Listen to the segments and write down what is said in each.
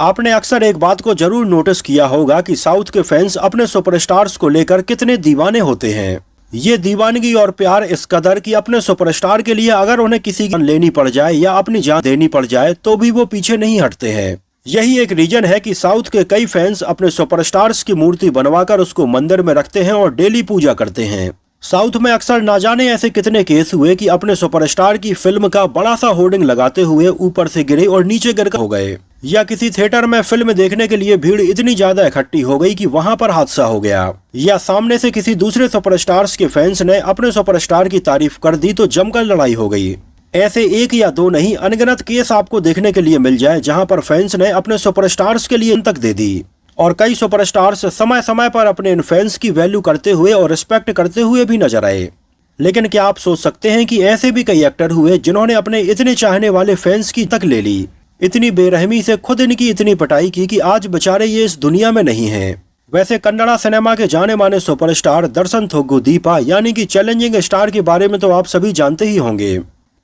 आपने अक्सर एक बात को जरूर नोटिस किया होगा कि साउथ के फैंस अपने सुपरस्टार्स को लेकर कितने दीवाने होते हैं। ये दीवानगी और प्यार इस कदर कि अपने सुपरस्टार के लिए अगर उन्हें किसी की जान लेनी पड़ जाए या अपनी जान देनी पड़ जाए तो भी वो पीछे नहीं हटते हैं। यही एक रीजन है कि साउथ के कई फैंस अपने सुपरस्टार्स की मूर्ति बनवाकर उसको मंदिर में रखते हैं और डेली पूजा करते हैं। साउथ में अक्सर ना जाने ऐसे कितने केस हुए कि अपने सुपरस्टार की फिल्म का बड़ा सा होर्डिंग लगाते हुए ऊपर से गिरे और नीचे गिर हो गए, या किसी थिएटर में फिल्म देखने के लिए भीड़ इतनी ज्यादा इकट्ठी हो गई कि वहां पर हादसा हो गया, या सामने से किसी दूसरे सुपरस्टार्स के फैंस ने अपने सुपरस्टार की तारीफ कर दी तो जमकर लड़ाई हो गई। ऐसे एक या दो नहीं अनगिनत केस आपको देखने के लिए मिल जाए जहां पर फैंस ने अपने सुपरस्टार्स के लिए तक दे दी, और कई सुपरस्टार्स समय समय पर अपने इन फैंस की वैल्यू करते हुए और रिस्पेक्ट करते हुए भी नजर आए। लेकिन क्या आप सोच सकते हैं कि ऐसे भी कई एक्टर हुए जिन्होंने अपने इतने चाहने वाले फैंस की तक ले ली, इतनी बेरहमी से खुद इनकी इतनी पिटाई की कि आज बेचारे ये इस दुनिया में नहीं हैं। वैसे कन्नड़ा सिनेमा के जाने माने सुपरस्टार दर्शन थोग्गु दीपा यानी कि चैलेंजिंग स्टार के बारे में तो आप सभी जानते ही होंगे,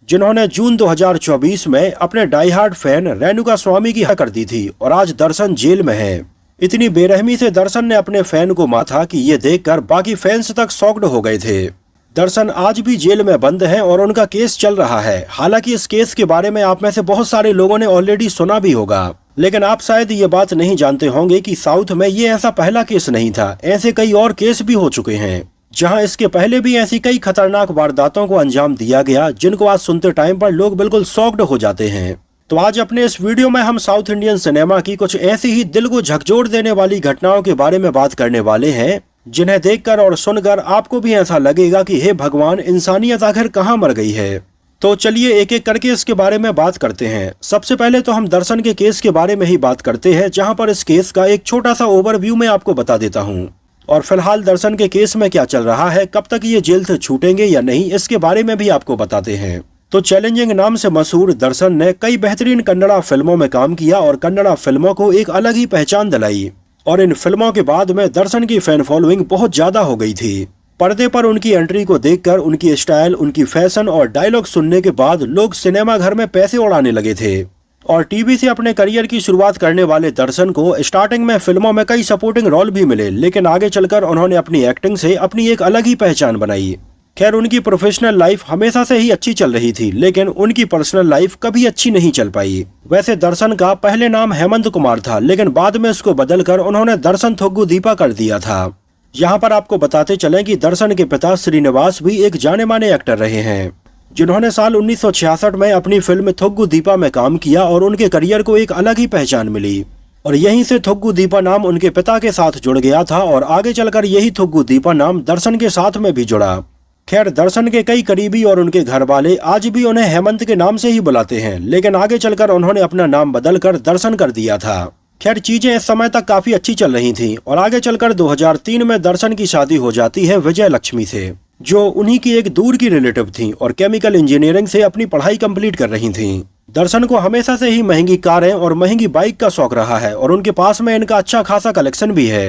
जिन्होंने जून 2024 में अपने डाई हार्ड फैन रेणुका स्वामी की हत्या कर दी थी और आज दर्शन जेल में है। इतनी बेरहमी से दर्शन ने अपने फैन को मारा था कि ये देखकर बाकी फैंस तक शॉक्ड हो गए थे। दर्शन आज भी जेल में बंद हैं और उनका केस चल रहा है। हालांकि इस केस के बारे में आप में से बहुत सारे लोगों ने ऑलरेडी सुना भी होगा, लेकिन आप शायद ये बात नहीं जानते होंगे कि साउथ में ये ऐसा पहला केस नहीं था। ऐसे कई और केस भी हो चुके हैं जहां इसके पहले भी ऐसी कई खतरनाक वारदातों को अंजाम दिया गया, जिनको आज सुनते टाइम पर लोग बिल्कुल शॉक्ड हो जाते हैं। तो आज अपने इस वीडियो में हम साउथ इंडियन सिनेमा की कुछ ऐसी ही दिल को झकझोर देने वाली घटनाओं के बारे में बात करने वाले हैं, जिन्हें देखकर और सुनकर आपको भी ऐसा लगेगा कि हे भगवान, इंसानियत आखिर कहाँ मर गई है। तो चलिए एक एक करके इसके बारे में बात करते हैं। सबसे पहले तो हम दर्शन के केस के बारे में ही बात करते हैं, जहां पर इस केस का एक छोटा सा ओवरव्यू मैं आपको बता देता हूं। और फिलहाल दर्शन के केस में क्या चल रहा है, कब तक ये जेल से छूटेंगे या नहीं, इसके बारे में भी आपको बताते हैं। तो चैलेंजिंग नाम से मशहूर दर्शन ने कई बेहतरीन कन्नड़ा फिल्मों में काम किया और कन्नड़ा फिल्मों को एक अलग ही पहचान दिलाई, और इन फिल्मों के बाद में दर्शन की फैन फॉलोइंग बहुत ज्यादा हो गई थी। पर्दे पर उनकी एंट्री को देखकर उनकी स्टाइल, उनकी फैशन और डायलॉग सुनने के बाद लोग सिनेमा घर में पैसे उड़ाने लगे थे। और टीवी से अपने करियर की शुरुआत करने वाले दर्शन को स्टार्टिंग में फिल्मों में कई सपोर्टिंग रोल भी मिले, लेकिन आगे चलकर उन्होंने अपनी एक्टिंग से अपनी एक अलग ही पहचान बनाई। खैर, उनकी प्रोफेशनल लाइफ हमेशा से ही अच्छी चल रही थी, लेकिन उनकी पर्सनल लाइफ कभी अच्छी नहीं चल पाई। वैसे दर्शन का पहले नाम हेमंत कुमार था, लेकिन बाद में इसको बदलकर उन्होंने दर्शन थोग्गु दीपा कर दिया था। यहाँ पर आपको बताते चलें कि दर्शन के पिता श्रीनिवास भी एक जाने माने एक्टर रहे हैं, जिन्होंने साल 1966 में अपनी फिल्म थोग्गु दीपा में काम किया और उनके करियर को एक अलग ही पहचान मिली। और यहीं से थोग्गु दीपा नाम उनके पिता के साथ जुड़ गया था और आगे चलकर यही थोग्गु दीपा नाम दर्शन के साथ में भी जुड़ा। खैर, दर्शन के कई करीबी और उनके घर वाले आज भी उन्हें हेमंत के नाम से ही बुलाते हैं, लेकिन आगे चलकर उन्होंने अपना नाम बदलकर दर्शन कर दिया था। खैर, चीजें इस समय तक काफी अच्छी चल रही थीं और आगे चलकर 2003 में दर्शन की शादी हो जाती है विजय लक्ष्मी से, जो उन्हीं की एक दूर की रिलेटिव थी और केमिकल इंजीनियरिंग से अपनी पढ़ाई कंप्लीट कर रही थीं। दर्शन को हमेशा से ही महंगी कारें और महंगी बाइक का शौक रहा है और उनके पास में इनका अच्छा खासा कलेक्शन भी है।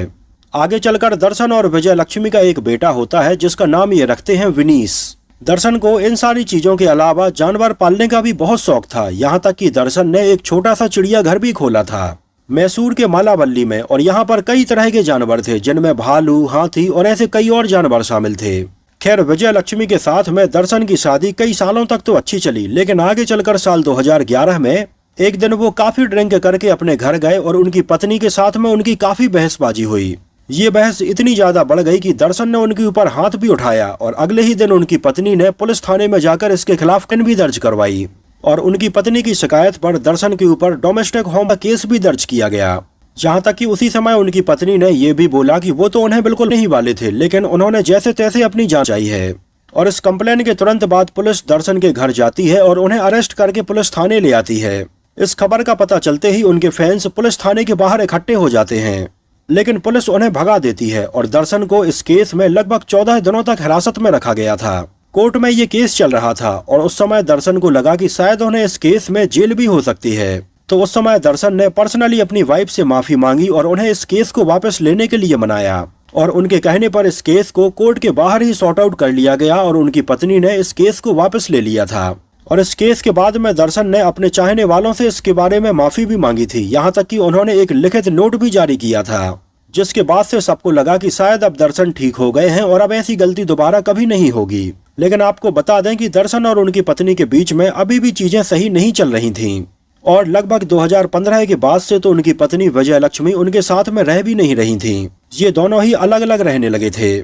आगे चलकर दर्शन और विजय लक्ष्मी का एक बेटा होता है, जिसका नाम ये रखते हैं विनीस। दर्शन को इन सारी चीजों के अलावा जानवर पालने का भी बहुत शौक था, यहाँ तक कि दर्शन ने एक छोटा सा चिड़ियाघर भी खोला था मैसूर के मालावल्ली में, और यहाँ पर कई तरह के जानवर थे, जिनमें भालू, हाथी और ऐसे कई और जानवर शामिल थे। खैर, विजय लक्ष्मी के साथ में दर्शन की शादी कई सालों तक तो अच्छी चली, लेकिन आगे चलकर साल 2011 में एक दिन वो काफी ड्रिंक करके अपने घर गए और उनकी पत्नी के साथ में उनकी काफी बहसबाजी हुई। ये बहस इतनी ज्यादा बढ़ गई कि दर्शन ने उनके ऊपर हाथ भी उठाया और अगले ही दिन उनकी पत्नी ने पुलिस थाने में जाकर इसके खिलाफ केस भी दर्ज करवाई, और उनकी पत्नी की शिकायत पर दर्शन के ऊपर डोमेस्टिक होम का केस भी दर्ज किया गया। जहां तक कि उसी समय उनकी पत्नी ने यह भी बोला कि वो तो उन्हें बिल्कुल नहीं वाले थे, लेकिन उन्होंने जैसे तैसे अपनी जान बचाई है। और इस कंप्लेन के तुरंत बाद पुलिस दर्शन के घर जाती है और उन्हें अरेस्ट करके पुलिस थाने ले आती है। इस खबर का पता चलते ही उनके फैंस पुलिस थाने के बाहर इकट्ठे हो जाते हैं, लेकिन पुलिस उन्हें भगा देती है और दर्शन को इस केस में लगभग 14 दिनों तक हिरासत में रखा गया था। कोर्ट में ये केस चल रहा था और उस समय दर्शन को लगा कि शायद उन्हें इस केस में जेल भी हो सकती है। तो उस समय दर्शन ने पर्सनली अपनी वाइफ से माफी मांगी और उन्हें इस केस को वापस लेने के लिए मनाया, और उनके कहने पर इस केस को कोर्ट के बाहर ही सॉर्ट आउट कर लिया गया और उनकी पत्नी ने इस केस को वापस ले लिया था। और इस केस के बाद में दर्शन ने अपने चाहने वालों से इसके बारे में माफी भी मांगी थी। यहाँ तक कि उन्होंने एक लिखित नोट भी जारी किया था, जिसके बाद से सबको लगा कि शायद अब दर्शन ठीक हो गए हैं और अब ऐसी गलती दोबारा कभी नहीं होगी। लेकिन आपको बता दें कि दर्शन और उनकी पत्नी के बीच में अभी भी चीजें सही नहीं चल रही थीं और लगभग 2015 के बाद से तो उनकी पत्नी विजय लक्ष्मी उनके साथ में रह भी नहीं रही थीं। ये दोनों ही अलग अलग रहने लगे थे।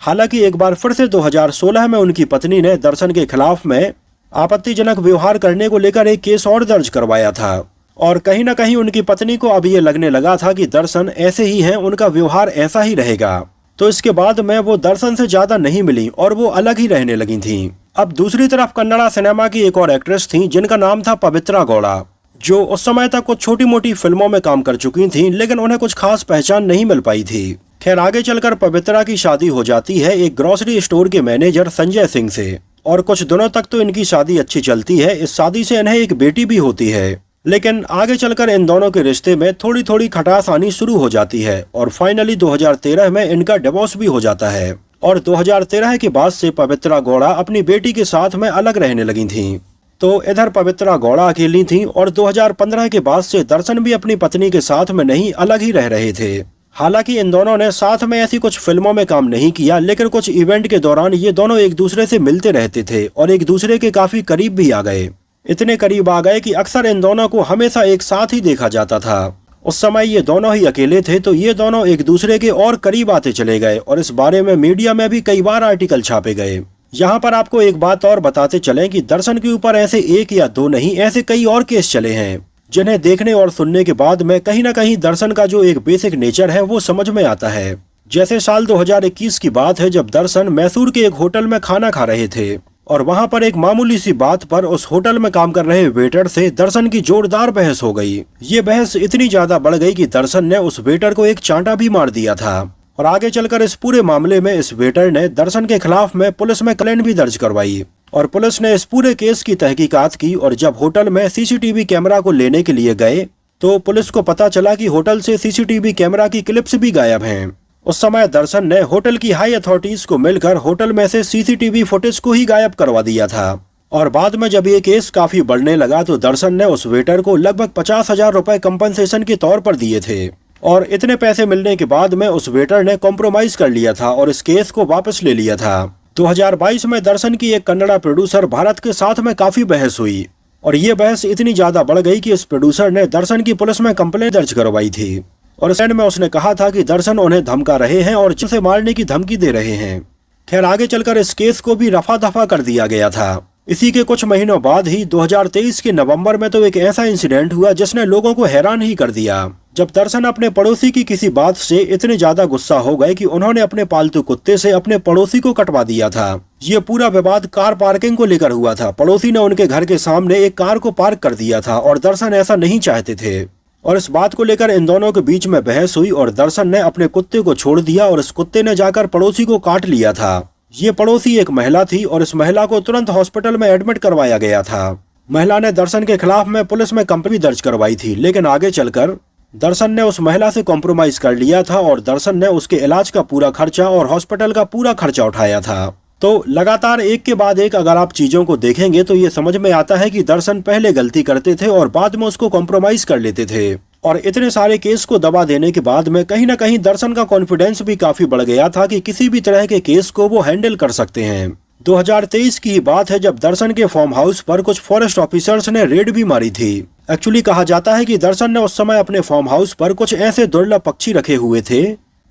हालांकि एक बार फिर से 2016 में उनकी पत्नी ने दर्शन के खिलाफ में आपत्तिजनक व्यवहार करने को लेकर एक केस और दर्ज करवाया था और कहीं न कहीं उनकी पत्नी को अब ये लगने लगा था कि दर्शन ऐसे ही हैं, उनका व्यवहार ऐसा ही रहेगा। तो इसके बाद में वो दर्शन से ज्यादा नहीं मिली और वो अलग ही रहने लगी थीं। अब दूसरी तरफ कन्नड़ा सिनेमा की एक और एक्ट्रेस थीं जिनका नाम था पवित्रा गौड़ा, जो उस समय तक कुछ छोटी मोटी फिल्मों में काम कर चुकी थीं, लेकिन उन्हें कुछ खास पहचान नहीं मिल पाई थी। खैर आगे चलकर पवित्रा की शादी हो जाती है एक ग्रोसरी स्टोर के मैनेजर संजय सिंह से और कुछ दिनों तक तो इनकी शादी अच्छी चलती है। इस शादी से इन्हें एक बेटी भी होती है, लेकिन आगे चलकर इन दोनों के रिश्ते में थोड़ी थोड़ी खटास आनी शुरू हो जाती है और फाइनली 2013 में इनका डिवोर्स भी हो जाता है। और 2013 के बाद से पवित्रा गौड़ा अपनी बेटी के साथ में अलग रहने लगी थीं। तो इधर पवित्रा गौड़ा अकेली थीं और 2015 के बाद से दर्शन भी अपनी पत्नी के साथ में नहीं, अलग ही रह रहे थे। हालांकि इन दोनों ने साथ में ऐसी कुछ फिल्मों में काम नहीं किया, लेकिन कुछ इवेंट के दौरान ये दोनों एक दूसरे से मिलते रहते थे और एक दूसरे के काफी करीब भी आ गए। इतने करीब आ गए कि अक्सर इन दोनों को हमेशा एक साथ ही देखा जाता था। उस समय ये दोनों ही अकेले थे, तो ये दोनों एक दूसरे के और करीब आते चले गए और इस बारे में मीडिया में भी कई बार आर्टिकल छापे गए। यहाँ पर आपको एक बात और बताते चलें कि दर्शन के ऊपर ऐसे एक या दो नहीं, ऐसे कई और केस चले हैं जिन्हें देखने और सुनने के बाद में कहीं न कहीं दर्शन का जो एक बेसिक नेचर है वो समझ में आता है। जैसे साल 2021 की बात है, जब दर्शन मैसूर के एक होटल में खाना खा रहे थे और वहां पर एक मामूली सी बात पर उस होटल में काम कर रहे वेटर से दर्शन की जोरदार बहस हो गई। ये बहस इतनी ज्यादा बढ़ गई कि दर्शन ने उस वेटर को एक चांटा भी मार दिया था और आगे चलकर इस पूरे मामले में इस वेटर ने दर्शन के खिलाफ में पुलिस में कंप्लेंट भी दर्ज करवाई और पुलिस ने इस पूरे केस की तहकीकात की। और जब होटल में सीसीटीवी कैमरा को लेने के लिए गए तो पुलिस को पता चला कि होटल से सीसीटीवी कैमरा की क्लिप्स भी गायब हैं। उस समय दर्शन ने होटल की हाई अथॉरिटीज को मिलकर होटल में से सीसीटीवी फुटेज को ही गायब करवा दिया था और बाद में जब ये केस काफी बढ़ने लगा तो दर्शन ने उस वेटर को लगभग 50,000 रुपए कंपनसेशन के तौर पर दिए थे और इतने पैसे मिलने के बाद में उस वेटर ने कॉम्प्रोमाइज कर लिया था और इस केस को वापस ले लिया था। 2022 में दर्शन की एक कन्नड़ा प्रोड्यूसर भारत के साथ में काफी बहस हुई और ये बहस इतनी ज्यादा बढ़ गई कि इस प्रोड्यूसर ने दर्शन की पुलिस में कंप्लेंट दर्ज करवाई थी और इस एंड में उसने कहा था कि दर्शन उन्हें धमका रहे हैं और जिसे मारने की धमकी दे रहे हैं। खैर आगे चलकर इस केस को भी रफा दफा कर दिया गया था। इसी के कुछ महीनों बाद ही 2023 के नवंबर में तो एक ऐसा इंसिडेंट हुआ जिसने लोगों को हैरान ही कर दिया, जब दर्शन अपने पड़ोसी की किसी बात से इतने ज्यादा गुस्सा हो गए कि उन्होंने अपने पालतू कुत्ते से अपने पड़ोसी को कटवा दिया था। ये पूरा विवाद कार पार्किंग को लेकर हुआ था। पड़ोसी ने उनके घर के सामने एक कार को पार्क कर दिया था और दर्शन ऐसा नहीं चाहते थे और इस बात को लेकर इन दोनों के बीच में बहस हुई और दर्शन ने अपने कुत्ते को छोड़ दिया और इस कुत्ते ने जाकर पड़ोसी को काट लिया था। ये पड़ोसी एक महिला थी और इस महिला को तुरंत हॉस्पिटल में एडमिट करवाया गया था। महिला ने दर्शन के खिलाफ में पुलिस में कंप्लेंट दर्ज करवाई थी, लेकिन आगे चलकर दर्शन ने उस महिला से कॉम्प्रोमाइज कर लिया था और दर्शन ने उसके इलाज का पूरा खर्चा और हॉस्पिटल का पूरा खर्चा उठाया था। तो लगातार एक के बाद एक अगर आप चीजों को देखेंगे तो ये समझ में आता है कि दर्शन पहले गलती करते थे और बाद में उसको कॉम्प्रोमाइज कर लेते थे और इतने सारे केस को दबा देने के बाद में कहीं ना कहीं दर्शन का कॉन्फिडेंस भी काफी बढ़ गया था कि किसी भी तरह के केस को वो हैंडल कर सकते हैं। 2023 की बात है जब दर्शन के फार्म हाउस पर कुछ फॉरेस्ट ऑफिसर्स ने रेड भी मारी थी। एक्चुअली कहा जाता है कि दर्शन ने उस समय अपने फार्म हाउस पर कुछ ऐसे दुर्लभ पक्षी रखे हुए थे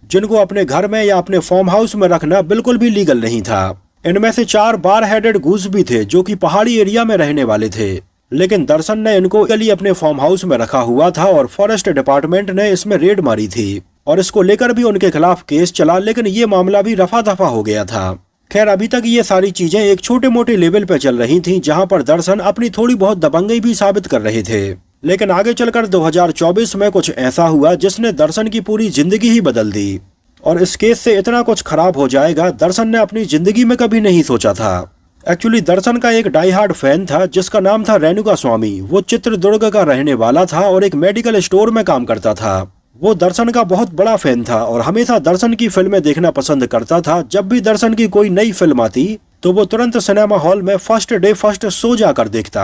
जिनको अपने घर में या अपने फार्म हाउस में रखना बिल्कुल भी लीगल नहीं था। इनमें से 4 बार हेडेड गूस भी थे जो कि पहाड़ी एरिया में रहने वाले थे, लेकिन दर्शन ने इनको लीगली अपने फार्म हाउस में रखा हुआ था और फॉरेस्ट डिपार्टमेंट ने इसमें रेड मारी थी और इसको लेकर भी उनके खिलाफ केस चला, लेकिन ये मामला भी रफा दफा हो गया था। खैर अभी तक ये सारी चीजें एक छोटे मोटे लेवल पे चल रही थीं, जहां पर दर्शन अपनी थोड़ी बहुत दबंगई भी साबित कर रहे थे, लेकिन आगे चलकर 2024 में कुछ ऐसा हुआ जिसने दर्शन की पूरी जिंदगी ही बदल दी और इस केस से इतना कुछ खराब हो जाएगा दर्शन ने अपनी जिंदगी में कभी नहीं सोचा था। एक्चुअली दर्शन का एक डाई हार्ड फैन था जिसका नाम था रेणुका स्वामी। वो चित्रदुर्ग का रहने वाला था और एक मेडिकल स्टोर में काम करता था। वो दर्शन का बहुत बड़ा फैन था और हमेशा दर्शन की फिल्में देखना पसंद करता था। जब भी दर्शन की कोई नई फिल्म आती तो वो तुरंत सिनेमा हॉल में फर्स्ट डे फर्स्ट शो जाकर देखता।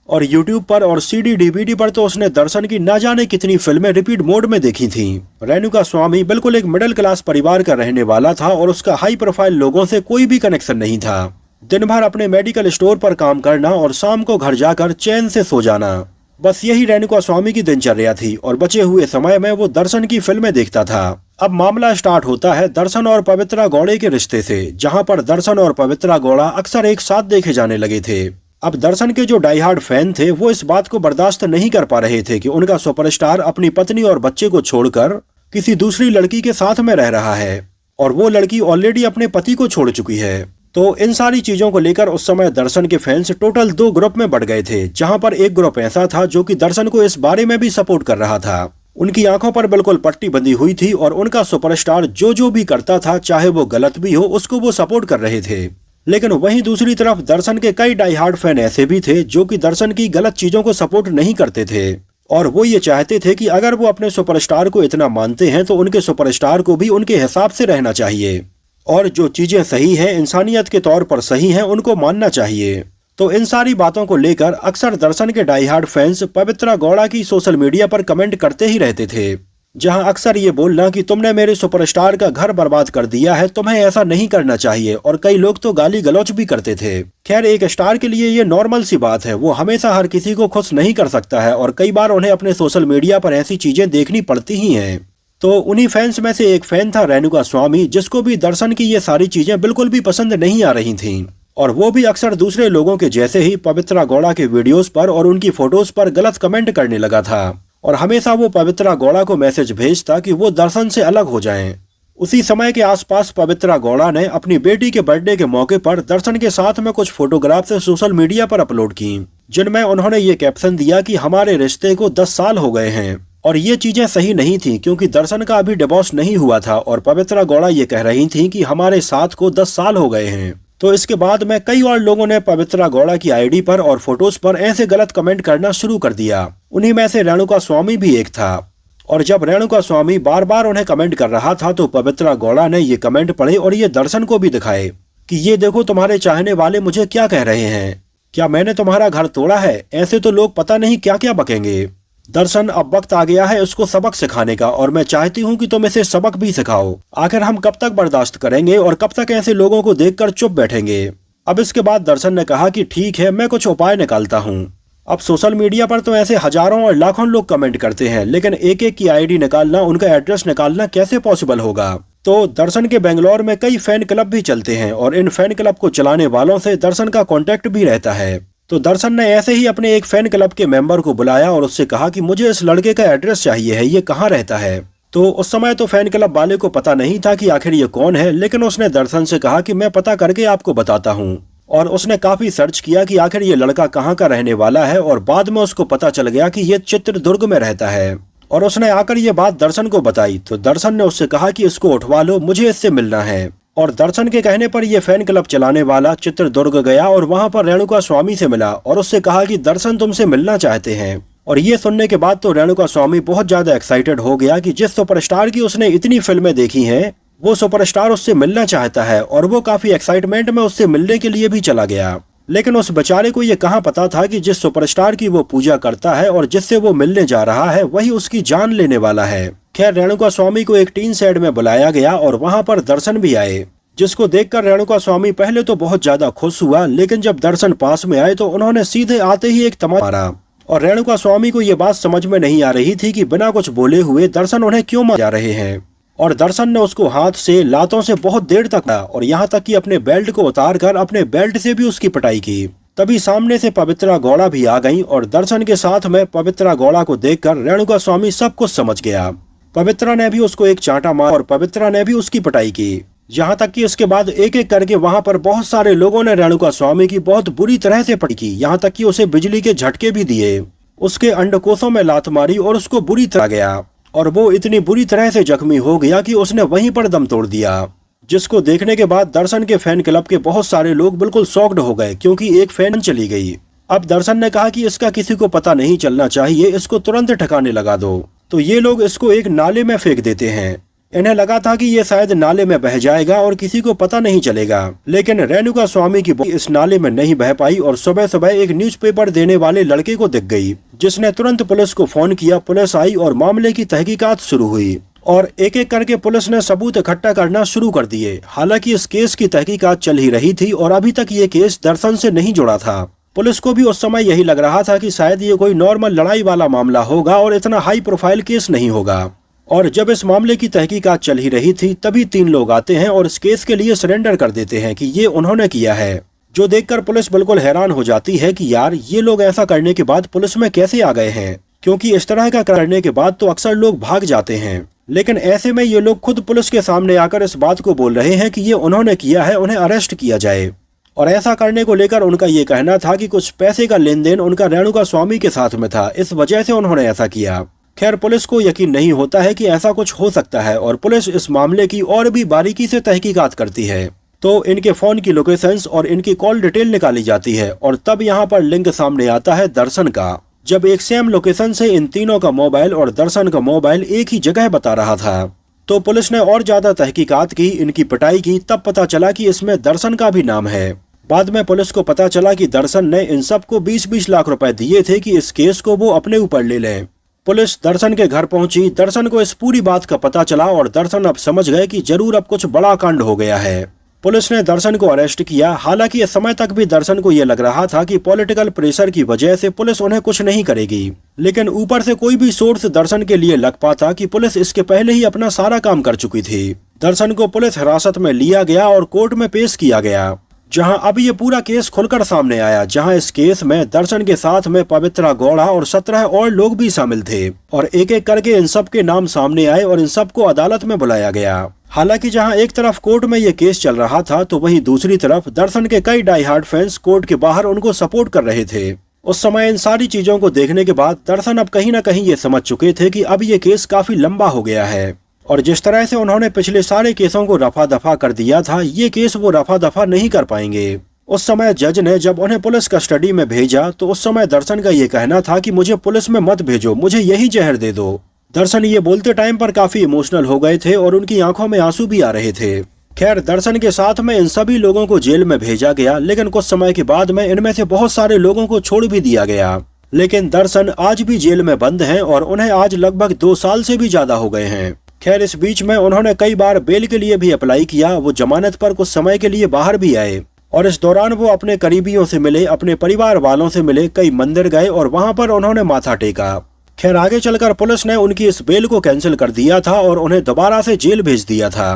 और यूट्यूब पर और सीडी डीवीडी पर तो उसने दर्शन की ना जाने कितनी फिल्में रिपीट मोड में देखी थीं। रेणुका स्वामी बिल्कुल एक मिडिल क्लास परिवार का रहने वाला था और उसका हाई प्रोफाइल लोगों से कोई भी कनेक्शन नहीं था। दिन भर अपने मेडिकल स्टोर पर काम करना और शाम को घर जाकर चैन से सो जाना, बस यही रेणुका स्वामी की दिनचर्या थी। और बचे हुए समय में वो दर्शन की फिल्में देखता था। अब मामला स्टार्ट होता है दर्शन और पवित्रा गौड़े के रिश्ते से, जहाँ पर दर्शन और पवित्रा गौड़ा अक्सर एक साथ देखे जाने लगे थे। अब दर्शन के जो डाईहार्ड फैन थे वो इस बात को बर्दाश्त नहीं कर पा रहे थे कि उनका सुपरस्टार अपनी पत्नी और बच्चे को छोड़कर किसी दूसरी लड़की के साथ में रह रहा है, और वो लड़की ऑलरेडी अपने पति को छोड़ चुकी है। तो इन सारी चीजों को लेकर उस समय दर्शन के फैंस टोटल 2 ग्रुप में बढ़ गए थे, जहां पर एक ग्रुप ऐसा था जो कि दर्शन को इस बारे में भी सपोर्ट कर रहा था। उनकी आंखों पर बिल्कुल पट्टी बंधी हुई थी और उनका सुपरस्टार जो भी करता था, चाहे वो गलत भी हो, उसको वो सपोर्ट कर रहे थे। लेकिन वहीं दूसरी तरफ दर्शन के कई डाई हार्ड फैन ऐसे भी थे जो कि दर्शन की गलत चीजों को सपोर्ट नहीं करते थे, और वो ये चाहते थे कि अगर वो अपने सुपरस्टार को इतना मानते हैं तो उनके सुपरस्टार को भी उनके हिसाब से रहना चाहिए, और जो चीजें सही हैं, इंसानियत के तौर पर सही हैं, उनको मानना चाहिए। तो इन सारी बातों को लेकर अक्सर दर्शन के डाई हार्ड फैंस पवित्रा गौड़ा की सोशल मीडिया पर कमेंट करते ही रहते थे, जहां अक्सर ये बोलना कि तुमने मेरे सुपरस्टार का घर बर्बाद कर दिया है, तुम्हें ऐसा नहीं करना चाहिए, और कई लोग तो गाली गलौच भी करते थे। खैर, एक स्टार के लिए ये नॉर्मल सी बात है, वो हमेशा हर किसी को खुश नहीं कर सकता है, और कई बार उन्हें अपने सोशल मीडिया पर ऐसी चीजें देखनी पड़ती ही हैं। तो उन्हीं फैंस में से एक फैन था रेणुका स्वामी, जिसको भी दर्शन की ये सारी चीजें बिल्कुल भी पसंद नहीं आ रही थीं, और वो भी अक्सर दूसरे लोगों के जैसे ही पवित्रा गौड़ा के वीडियोस पर और उनकी फोटोज पर गलत कमेंट करने लगा था, और हमेशा वो पवित्रा गौड़ा को मैसेज भेजता कि वो दर्शन से अलग हो जाएं। उसी समय के आसपास पवित्रा गौड़ा ने अपनी बेटी के बर्थडे के मौके पर दर्शन के साथ में कुछ फोटोग्राफ्स सोशल मीडिया पर अपलोड की, जिनमें उन्होंने ये कैप्शन दिया कि हमारे रिश्ते को 10 साल हो गए हैं। और ये चीजें सही नहीं थी, क्योंकि दर्शन का अभी डिवोर्स नहीं हुआ था, और पवित्रा गौड़ा ये कह रही थी कि हमारे साथ को 10 साल हो गए हैं। तो इसके बाद में कई और लोगों ने पवित्रा गौड़ा की आईडी पर और फोटोज पर ऐसे गलत कमेंट करना शुरू कर दिया। उन्हीं में से रेणुका स्वामी भी एक था, और जब रेणुका स्वामी बार बार उन्हें कमेंट कर रहा था तो पवित्रा गौड़ा ने ये कमेंट पढ़े और ये दर्शन को भी दिखाए कि ये देखो तुम्हारे चाहने वाले मुझे क्या कह रहे हैं, क्या मैंने तुम्हारा घर तोड़ा है? ऐसे तो लोग पता नहीं क्या क्या बकेंगे। दर्शन, अब वक्त आ गया है उसको सबक सिखाने का, और मैं चाहती हूँ कि तुम इसे सबक भी सिखाओ। आखिर हम कब तक बर्दाश्त करेंगे और कब तक ऐसे लोगों को देखकर चुप बैठेंगे? अब इसके बाद दर्शन ने कहा कि ठीक है, मैं कुछ उपाय निकालता हूँ। अब सोशल मीडिया पर तो ऐसे हजारों और लाखों लोग कमेंट करते हैं, लेकिन एक एक की आईडी निकालना, उनका एड्रेस निकालना कैसे पॉसिबल होगा? तो दर्शन के बेंगलोर में कई फैन क्लब भी चलते हैं, और इन फैन क्लब को चलाने वालों से दर्शन का कॉन्टेक्ट भी रहता है। तो दर्शन ने ऐसे ही अपने एक फैन क्लब के मेंबर को बुलाया और उससे कहा कि मुझे इस लड़के का एड्रेस चाहिए है, ये कहाँ रहता है? तो उस समय तो फैन क्लब वाले को पता नहीं था कि आखिर ये कौन है, लेकिन उसने दर्शन से कहा कि मैं पता करके आपको बताता हूँ। और उसने काफी सर्च किया कि आखिर ये लड़का कहाँ का रहने वाला है, और बाद में उसको पता चल गया कि ये चित्रदुर्ग में रहता है। और उसने आकर ये बात दर्शन को बताई, तो दर्शन ने उससे कहा कि इसको उठवा लो, मुझे इससे मिलना है। और दर्शन के कहने पर यह फैन क्लब चलाने वाला चित्रदुर्ग गया और वहां पर रेणुका स्वामी से मिला और उससे कहा कि दर्शन तुमसे मिलना चाहते हैं। और ये सुनने के बाद तो रेणुका स्वामी बहुत ज्यादा एक्साइटेड हो गया कि जिस सुपरस्टार की उसने इतनी फिल्में देखी हैं, वो सुपरस्टार उससे मिलना चाहता है, और वो काफी एक्साइटमेंट में उससे मिलने के लिए भी चला गया। लेकिन उस बेचारे को ये कहाँ पता था कि जिस सुपरस्टार की वो पूजा करता है और जिससे वो मिलने जा रहा है, वही उसकी जान लेने वाला है। खैर, रेणुका स्वामी को एक टीन शेड में बुलाया गया और वहां पर दर्शन भी आए, जिसको देखकर रेणुका स्वामी पहले तो बहुत ज्यादा खुश हुआ, लेकिन जब दर्शन पास में आए तो उन्होंने सीधे आते ही एक तमाचा मारा। और रेणुका स्वामी को ये बात समझ में नहीं आ रही थी कि बिना कुछ बोले हुए दर्शन उन्हें क्यों मार जा रहे हैं। और दर्शन ने उसको हाथ से, लातों से बहुत देर तक मारा, और यहाँ तक कि अपने बेल्ट को उतार कर अपने बेल्ट से भी उसकी पिटाई की। तभी सामने से पवित्रा गौड़ा भी आ गई, और दर्शन के साथ में पवित्रा गौड़ा को देखकर रेणुका स्वामी सब कुछ समझ गया। पवित्रा ने भी उसको एक चांटा मारा और पवित्रा ने भी उसकी पिटाई की। यहाँ तक कि इसके बाद एक एक करके वहाँ पर बहुत सारे लोगों ने रेणुका स्वामी की बहुत बुरी तरह से पिटाई की, यहाँ तक कि उसे बिजली के झटके भी दिए, उसके अंडकोशों में लात मारी और उसको बुरी तरह गया। और वो इतनी बुरी तरह से जख्मी हो गया कि उसने वहीं पर दम तोड़ दिया, जिसको देखने के बाद दर्शन के फैन क्लब के बहुत सारे लोग बिल्कुल शॉक्ड हो गए, क्योंकि एक फैन चली गई। अब दर्शन ने कहा कि इसका किसी को पता नहीं चलना चाहिए, इसको तुरंत ठिकाने लगा दो। तो ये लोग इसको एक नाले में फेंक देते हैं। इन्हें लगा था कि ये शायद नाले में बह जाएगा और किसी को पता नहीं चलेगा, लेकिन रेणुका स्वामी की बॉडी इस नाले में नहीं बह पाई और सुबह सुबह एक न्यूज़पेपर देने वाले लड़के को दिख गई, जिसने तुरंत पुलिस को फोन किया। पुलिस आई और मामले की तहकीकात शुरू हुई और एक एक करके पुलिस ने सबूत इकट्ठा करना शुरू कर दिए। हालांकि इस केस की तहकीकात चल ही रही थी और अभी तक ये केस दर्शन से नहीं जुड़ा था। पुलिस को भी उस समय यही लग रहा था कि शायद ये कोई नॉर्मल लड़ाई वाला मामला होगा और इतना हाई प्रोफाइल केस नहीं होगा। और जब इस मामले की तहकीकात चल ही रही थी तभी 3 लोग आते हैं और इस केस के लिए सरेंडर कर देते हैं कि ये उन्होंने किया है, जो देखकर पुलिस बिल्कुल हैरान हो जाती है कि यार ये लोग ऐसा करने के बाद पुलिस में कैसे आ गए हैं, क्योंकि इस तरह का करने के बाद तो अक्सर लोग भाग जाते हैं। लेकिन ऐसे में ये लोग खुद पुलिस के सामने आकर इस बात को बोल रहे हैं कि ये उन्होंने किया है, उन्हें अरेस्ट किया जाए। और ऐसा करने को लेकर उनका ये कहना था कि कुछ पैसे का लेन देन उनका रेणुका स्वामी के साथ में था, इस वजह से उन्होंने ऐसा किया। खैर, पुलिस को यकीन नहीं होता है कि ऐसा कुछ हो सकता है और पुलिस इस मामले की और भी बारीकी से तहकीकात करती है। तो इनके फोन की लोकेशंस और इनकी कॉल डिटेल निकाली जाती है और तब यहाँ पर लिंक सामने आता है दर्शन का। जब एक सेम लोकेशन से इन तीनों का मोबाइल और दर्शन का मोबाइल एक ही जगह बता रहा था, तो पुलिस ने और ज्यादा तहकीकात की, इनकी पिटाई की। तब पता चला कि इसमें दर्शन का भी नाम है। बाद में पुलिस को पता चला कि दर्शन ने इन सबको 20-20 लाख रुपए दिए थे कि इस केस को वो अपने ऊपर ले लें। पुलिस दर्शन के घर पहुंची। दर्शन को इस पूरी बात का पता चला और दर्शन अब समझ गए कि जरूर अब कुछ बड़ा कांड हो गया है। पुलिस ने दर्शन को अरेस्ट किया। हालांकि इस समय तक भी दर्शन को यह लग रहा था कि पॉलिटिकल प्रेशर की वजह से पुलिस उन्हें कुछ नहीं करेगी, लेकिन ऊपर से कोई भी सोर्स दर्शन के लिए लग पाता कि पुलिस इसके पहले ही अपना सारा काम कर चुकी थी। दर्शन को पुलिस हिरासत में लिया गया और कोर्ट में पेश किया गया, जहां अब ये पूरा केस खुलकर सामने आया। जहां इस केस में दर्शन के साथ में पवित्रा गौड़ा और 17 और लोग भी शामिल थे और एक एक करके इन सब के नाम सामने आए और इन सबको अदालत में बुलाया गया। हालांकि जहां एक तरफ कोर्ट में ये केस चल रहा था, तो वहीं दूसरी तरफ दर्शन के कई डाई हार्ड फैंस कोर्ट के बाहर उनको सपोर्ट कर रहे थे। उस समय इन सारी चीजों को देखने के बाद दर्शन अब कहीं न कहीं ये समझ चुके थे कि अब ये केस काफी लंबा हो गया है और जिस तरह से उन्होंने पिछले सारे केसों को रफा दफा कर दिया था, ये केस वो रफा दफा नहीं कर पाएंगे। उस समय जज ने जब उन्हें पुलिस कस्टडी में भेजा, तो उस समय दर्शन का ये कहना था कि मुझे पुलिस में मत भेजो, मुझे यही जहर दे दो। दर्शन ये बोलते टाइम पर काफी इमोशनल हो गए थे और उनकी आंखों में आंसू भी आ रहे थे। खैर, दर्शन के साथ में इन सभी लोगों को जेल में भेजा गया, लेकिन कुछ समय के बाद में इनमें से बहुत सारे लोगों को छोड़ भी दिया गया। लेकिन दर्शन आज भी जेल में बंद हैं और उन्हें आज लगभग 2 साल से भी ज्यादा हो गए हैं। खैर, इस बीच में उन्होंने कई बार बेल के लिए भी अप्लाई किया। वो जमानत पर कुछ समय के लिए बाहर भी आए और इस दौरान वो अपने करीबियों से मिले, अपने परिवार वालों से मिले, कई मंदिर गए और वहां पर उन्होंने माथा टेका। खैर, आगे चलकर पुलिस ने उनकी इस बेल को कैंसिल कर दिया था और उन्हें दोबारा से जेल भेज दिया था।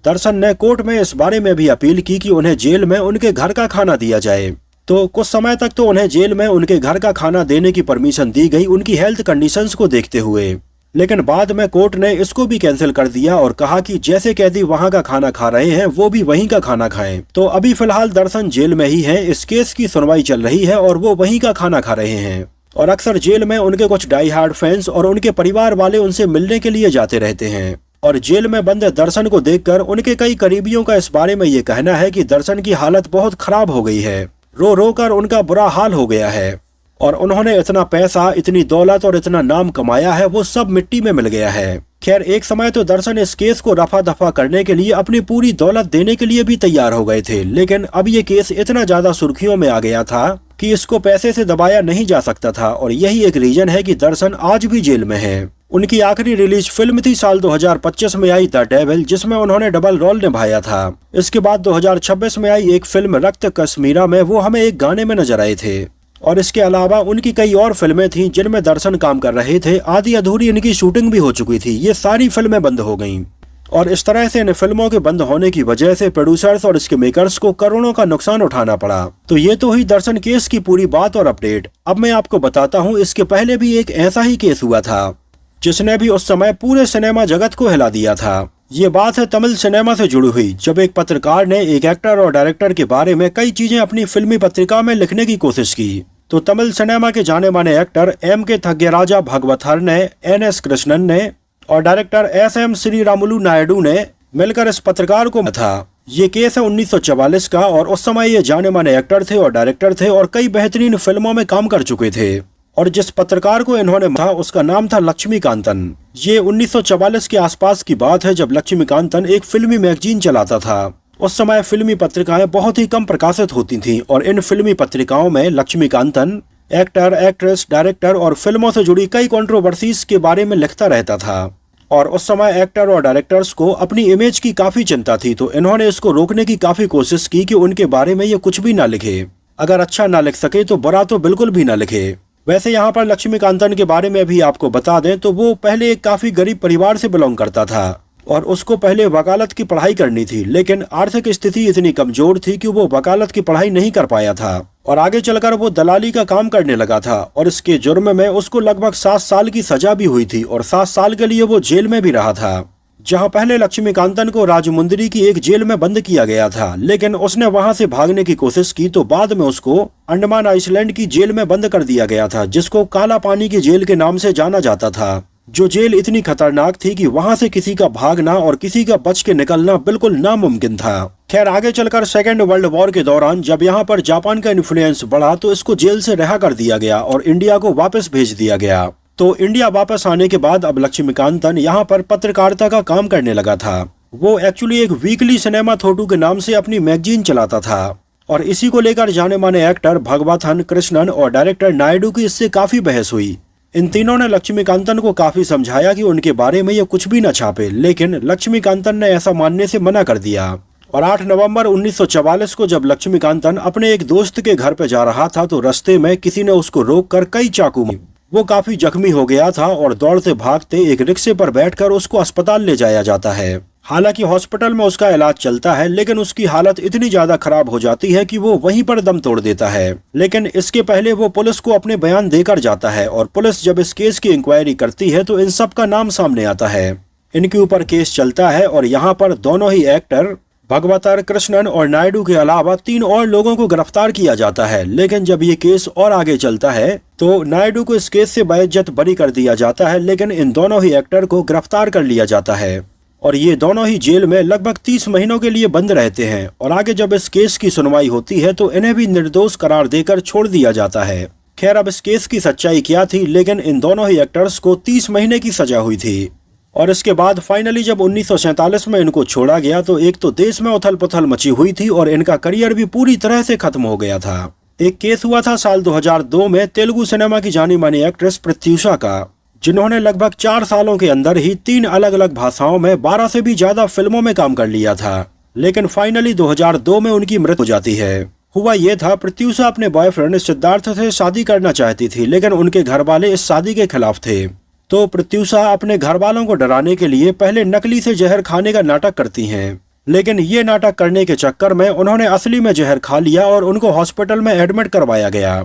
दर्शन ने कोर्ट में इस बारे में भी अपील की कि उन्हें जेल में उनके घर का खाना दिया जाए। तो कुछ समय तक तो उन्हें जेल में उनके घर का खाना देने की परमिशन दी गई उनकी हेल्थ कंडीशंस को देखते हुए, लेकिन बाद में कोर्ट ने इसको भी कैंसिल कर दिया और कहा कि जैसे कैदी वहां का खाना खा रहे हैं वो भी वहीं का खाना खाएं। तो अभी फिलहाल दर्शन जेल में ही हैं। इस केस की सुनवाई चल रही है और वो वहीं का खाना खा रहे हैं और अक्सर जेल में उनके कुछ डाई हार्ड फैंस और उनके परिवार वाले उनसे मिलने के लिए जाते रहते हैं। और जेल में बंद दर्शन को देखकर उनके कई करीबियों का इस बारे में ये कहना है कि दर्शन की हालत बहुत खराब हो गई है, रो रो कर उनका बुरा हाल हो गया है और उन्होंने इतना पैसा, इतनी दौलत और इतना नाम कमाया है, वो सब मिट्टी में मिल गया है। खैर, एक समय तो दर्शन इस केस को रफा दफा करने के लिए अपनी पूरी दौलत देने के लिए भी तैयार हो गए थे, लेकिन अब ये केस इतना ज्यादा सुर्खियों में आ गया था कि इसको पैसे से दबाया नहीं जा सकता था और यही एक रीजन है कि दर्शन आज भी जेल में है। उनकी आखिरी रिलीज फिल्म थी साल 2025 में आई द डेविल, जिसमें उन्होंने डबल रोल निभाया था। इसके बाद 2026 में आई एक फिल्म रक्त कश्मीरा में वो हमें एक गाने में नजर आए थे और इसके अलावा उनकी कई और फिल्में थीं जिनमें दर्शन काम कर रहे थे। आधी अधूरी इनकी शूटिंग भी हो चुकी थी। ये सारी फिल्में बंद हो गईं और इस तरह से इन फिल्मों के बंद होने की वजह से प्रोड्यूसर्स और इसके मेकर्स को करोड़ों का नुकसान उठाना पड़ा। तो ये तो हुई दर्शन केस की पूरी बात और अपडेट। अब मैं आपको बताता हूँ, इसके पहले भी एक ऐसा ही केस हुआ था जिसने भी उस समय पूरे सिनेमा जगत को हिला दिया था। ये बात है तमिल सिनेमा से जुड़ी हुई, जब एक पत्रकार ने एक एक्टर और डायरेक्टर के बारे में कई चीजें अपनी फिल्मी पत्रिका में लिखने की कोशिश की। तो तमिल सिनेमा के जाने माने एक्टर M.K. थग्गराजा भगवथर ने, N.S. कृष्णन ने और डायरेक्टर S.M. श्रीरामुलु नायडू ने मिलकर इस पत्रकार को था। ये केस है 1944 का और उस समय ये जाने माने एक्टर थे और डायरेक्टर थे और कई बेहतरीन फिल्मों में काम कर चुके थे। और जिस पत्रकार को इन्होंने था उसका नाम था लक्ष्मीकांतन। ये 1944 के आसपास की बात है जब लक्ष्मीकांतन एक फिल्मी मैगजीन चलाता था। उस समय फिल्मी पत्रिकाएं बहुत ही कम प्रकाशित होती थीं और इन फिल्मी पत्रिकाओं में लक्ष्मीकांतन एक्टर, एक्ट्रेस, डायरेक्टर और फिल्मों से जुड़ी कई कंट्रोवर्सीज के बारे में लिखता रहता था। और उस समय एक्टर और डायरेक्टर्स को अपनी इमेज की काफी चिंता थी, तो इन्होंने इसको रोकने की काफी कोशिश की कि उनके बारे में ये कुछ भी ना लिखे। अगर अच्छा ना लिख सके तो बुरा तो बिल्कुल भी ना लिखे। वैसे यहाँ पर लक्ष्मीकांतन के बारे में भी आपको बता दें तो वो पहले एक काफी गरीब परिवार से बिलोंग करता था और उसको पहले वकालत की पढ़ाई करनी थी, लेकिन आर्थिक स्थिति इतनी कमजोर थी कि वो वकालत की पढ़ाई नहीं कर पाया था और आगे चलकर वो दलाली का काम करने लगा था और इसके जुर्म में उसको लगभग 7 साल की सजा भी हुई थी और 7 साल के लिए वो जेल में भी रहा था। जहां पहले लक्ष्मीकांतन को राजमुंदरी की एक जेल में बंद किया गया था, लेकिन उसने वहां से भागने की कोशिश की तो बाद में उसको अंडमान आइसलैंड की जेल में बंद कर दिया गया था, जिसको काला पानी की जेल के नाम से जाना जाता था। जो जेल इतनी खतरनाक थी कि वहां से किसी का भागना और किसी का बच के निकलना बिल्कुल नामुमकिन था। खैर, आगे चलकर सेकेंड वर्ल्ड वॉर के दौरान जब यहाँ पर जापान का इन्फ्लुएंस बढ़ा तो इसको जेल से रिहा कर दिया गया और इंडिया को वापस भेज दिया गया। तो इंडिया वापस आने के बाद अब लक्ष्मीकांतन यहाँ पर पत्रकारिता का काम करने लगा था। वो एक्चुअली एक वीकली सिनेमा थोटू के नाम से अपनी मैगजीन चलाता था और इसी को लेकर जाने माने एक्टर भगवथन कृष्णन और डायरेक्टर नायडू की इससे काफी बहस हुई। इन तीनों ने लक्ष्मीकांतन को काफी समझाया कि उनके बारे में ये कुछ भी न छापे, लेकिन लक्ष्मीकांतन ने ऐसा मानने से मना कर दिया। और 8 नवंबर 1944 को जब लक्ष्मीकांतन अपने एक दोस्त के घर पे जा रहा था तो रास्ते में किसी ने उसको रोककर कई चाकू मारे। वो काफी जख्मी हो गया था और दौड़ते भागते एक रिक्शे पर बैठकर उसको अस्पताल ले जाया जाता है। हालांकि हॉस्पिटल में उसका इलाज चलता है, लेकिन उसकी हालत इतनी ज्यादा खराब हो जाती है कि वो वहीं पर दम तोड़ देता है। लेकिन इसके पहले वो पुलिस को अपने बयान देकर जाता है और पुलिस जब इस केस की इंक्वायरी करती है तो इन सब का नाम सामने आता है। इनके ऊपर केस चलता है और यहाँ पर दोनों ही एक्टर भगवथन कृष्णन और नायडू के अलावा 3 और लोगों को गिरफ्तार किया जाता है। लेकिन जब ये केस और आगे चलता है तो नायडू को इस केस से बाइज्जत बरी कर दिया जाता है, लेकिन इन दोनों ही एक्टर को गिरफ्तार कर लिया जाता है और ये दोनों ही जेल में लगभग 30 महीनों के लिए बंद रहते हैं। और आगे जब इस केस की सुनवाई होती है तो इन्हें भी निर्दोष करार देकर छोड़ दिया जाता है। खैर, अब इस केस की सच्चाई क्या थी, लेकिन इन दोनों ही एक्टर्स को 30 महीने की सजा हुई थी। और इसके बाद फाइनली जब 1947 में इनको छोड़ा गया तो एक तो देश में उथल पुथल मची हुई थी और इनका करियर भी पूरी तरह से खत्म हो गया था। एक केस हुआ था साल 2002 में तेलुगु सिनेमा की जानी मानी एक्ट्रेस प्रत्यूषा का, जिन्होंने लगभग 4 सालों के अंदर ही 3 अलग अलग भाषाओं में 12 से भी ज्यादा फिल्मों में काम कर लिया था। लेकिन फाइनली 2002 में उनकी मृत्यु हो जाती है। हुआ ये था, प्रत्यूषा अपने बॉयफ्रेंड सिद्धार्थ से शादी करना चाहती थी, लेकिन उनके घर वाले इस शादी के खिलाफ थे। तो प्रत्यूषा अपने घर वालों को डराने के लिए पहले नकली से जहर खाने का नाटक करती हैं, लेकिन ये नाटक करने के चक्कर में उन्होंने असली में जहर खा लिया और उनको हॉस्पिटल में एडमिट करवाया गया।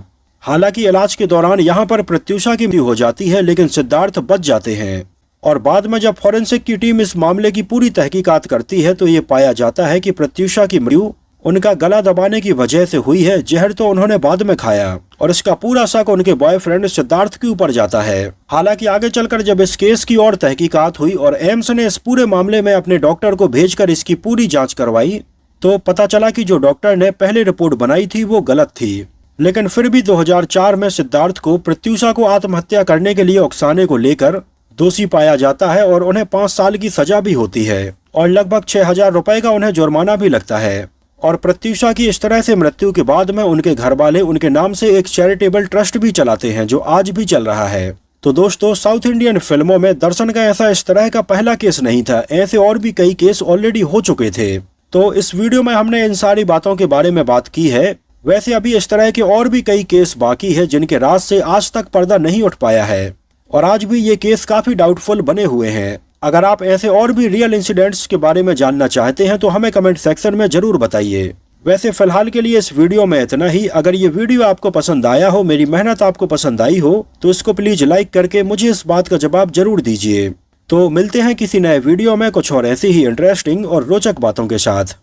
हालांकि इलाज के दौरान यहाँ पर प्रत्यूषा की मृत्यु हो जाती है, लेकिन सिद्धार्थ बच जाते हैं। और बाद में जब फॉरेंसिक की टीम इस मामले की पूरी तहकीकात करती है तो ये पाया जाता है कि प्रत्यूषा की मृत्यु उनका गला दबाने की वजह से हुई है। जहर तो उन्होंने बाद में खाया और इसका पूरा शक उनके बॉयफ्रेंड सिद्धार्थ के ऊपर जाता है। हालांकि आगे चलकर जब इस केस की और तहकीकात हुई और एम्स ने इस पूरे मामले में अपने डॉक्टर को भेजकर इसकी पूरी जांच करवाई तो पता चला कि जो डॉक्टर ने पहले रिपोर्ट बनाई थी वो गलत थी। लेकिन फिर भी 2004 में सिद्धार्थ को प्रत्यूषा को आत्महत्या करने के लिए उकसाने को लेकर दोषी पाया जाता है और उन्हें 5 साल की सजा भी होती है और लगभग 6,000 रुपए का उन्हें जुर्माना भी लगता है। और प्रत्यूषा की इस तरह से मृत्यु के बाद में उनके घर वाले उनके नाम से एक चैरिटेबल ट्रस्ट भी चलाते हैं जो आज भी चल रहा है। तो दोस्तों, साउथ इंडियन फिल्मों में दर्शन का ऐसा इस तरह का पहला केस नहीं था, ऐसे और भी कई केस ऑलरेडी हो चुके थे। तो इस वीडियो में हमने इन सारी बातों के बारे में बात की है। वैसे अभी इस तरह के और भी कई केस बाकी है जिनके राज से आज तक पर्दा नहीं उठ पाया है और आज भी ये केस काफी डाउटफुल बने हुए हैं। अगर आप ऐसे और भी रियल इंसिडेंट्स के बारे में जानना चाहते हैं तो हमें कमेंट सेक्शन में जरूर बताइए। वैसे फिलहाल के लिए इस वीडियो में इतना ही। अगर ये वीडियो आपको पसंद आया हो, मेरी मेहनत आपको पसंद आई हो, तो इसको प्लीज लाइक करके मुझे इस बात का जवाब जरूर दीजिए। तो मिलते हैं किसी नए वीडियो में कुछ और ऐसी ही इंटरेस्टिंग और रोचक बातों के साथ।